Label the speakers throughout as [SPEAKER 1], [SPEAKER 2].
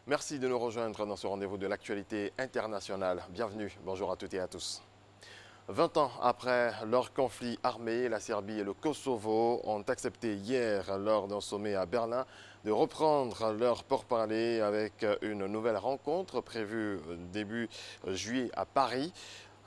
[SPEAKER 1] Merci de nous rejoindre dans ce rendez-vous de l'actualité internationale. Bienvenue, bonjour à toutes et à tous. 20 ans après leur conflit armé, la Serbie et le Kosovo ont accepté hier, lors d'un sommet à Berlin, de reprendre leur pourparlers avec une nouvelle rencontre prévue début juillet à Paris.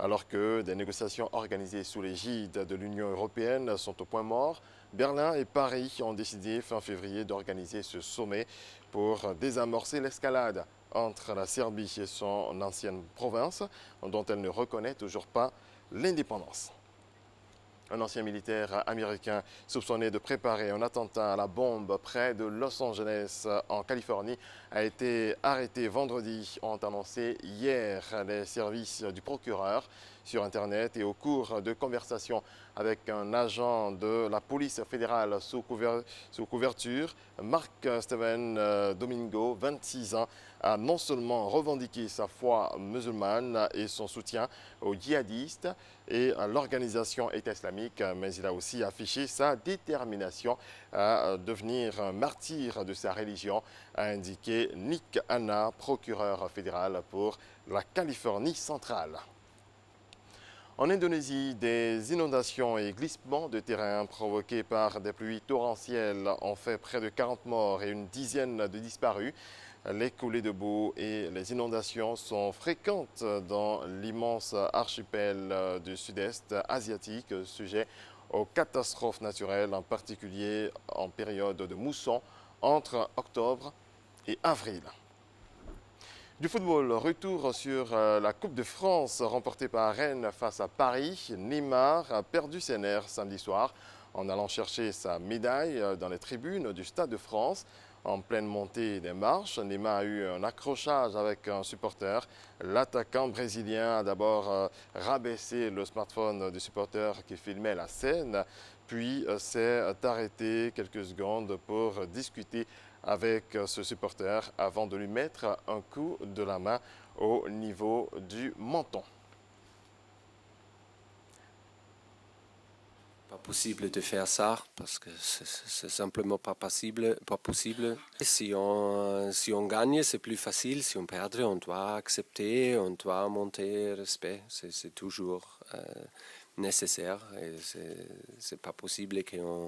[SPEAKER 1] Alors que des négociations organisées sous l'égide de l'Union européenne sont au point mort, Berlin et Paris ont décidé fin février d'organiser ce sommet pour désamorcer l'escalade entre la Serbie et son ancienne province, dont elle ne reconnaît toujours pas l'indépendance. Un ancien militaire américain soupçonné de préparer un attentat à la bombe près de Los Angeles, en Californie, a été arrêté vendredi, ont annoncé hier les services du procureur sur Internet et au cours de conversations avec un agent de la police fédérale sous couverture. Mark Steven Domingo, 26 ans, a non seulement revendiqué sa foi musulmane et son soutien aux djihadistes et à l'organisation État islamique, mais il a aussi affiché sa détermination à devenir un martyr de sa religion, a indiqué Nick Hanna, procureur fédéral pour la Californie centrale. En Indonésie, des inondations et glissements de terrain provoqués par des pluies torrentielles ont fait près de 40 morts et une dizaine de disparus. Les coulées de boue et les inondations sont fréquentes dans l'immense archipel du sud-est asiatique, sujet aux catastrophes naturelles, en particulier en période de mousson entre octobre et avril. Du football, retour sur la Coupe de France remportée par Rennes face à Paris. Neymar a perdu ses nerfs samedi soir en allant chercher sa médaille dans les tribunes du Stade de France. En pleine montée des marches, Neymar a eu un accrochage avec un supporter. L'attaquant brésilien a d'abord rabaissé le smartphone du supporter qui filmait la scène, puis s'est arrêté quelques secondes pour discuter avec ce supporter avant de lui mettre un coup de la main au niveau du menton.
[SPEAKER 2] Pas possible de faire ça parce que c'est simplement pas possible, pas possible. Si on gagne, c'est plus facile. Si on perd, on doit accepter, on doit monter respect. C'est toujours nécessaire et c'est pas possible que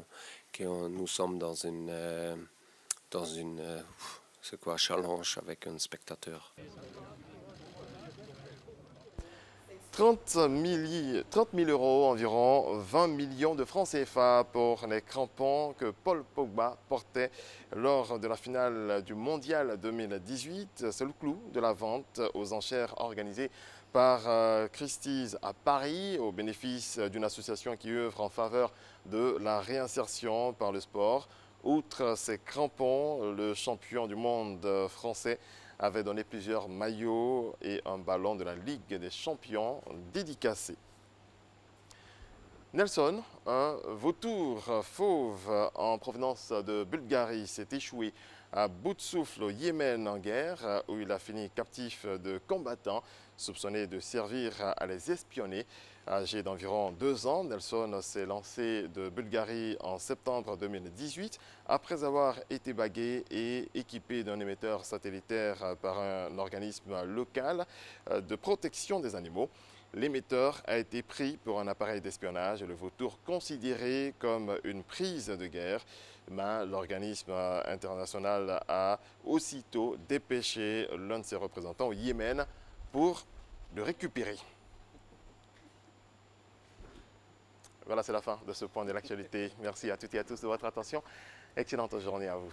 [SPEAKER 2] nous sommes dans une c'est quoi, challenge avec un spectateur.
[SPEAKER 1] 30 000 euros, environ 20 millions de francs CFA pour les crampons que Paul Pogba portait lors de la finale du Mondial 2018. C'est le clou de la vente aux enchères organisée par Christie's à Paris, au bénéfice d'une association qui œuvre en faveur de la réinsertion par le sport. Outre ces crampons, le champion du monde français avait donné plusieurs maillots et un ballon de la Ligue des champions dédicacé. Nelson, un vautour fauve en provenance de Bulgarie, s'est échoué à bout de souffle au Yémen en guerre, où il a fini captif de combattants soupçonnés de servir à les espionner. Âgé d'environ 2 ans, Nelson s'est lancé de Bulgarie en septembre 2018 après avoir été bagué et équipé d'un émetteur satellitaire par un organisme local de protection des animaux. L'émetteur a été pris pour un appareil d'espionnage et le vautour considéré comme une prise de guerre. Mais l'organisme international a aussitôt dépêché l'un de ses représentants au Yémen pour le récupérer. Voilà, c'est la fin de ce point de l'actualité. Merci à toutes et à tous de votre attention. Excellente journée à vous.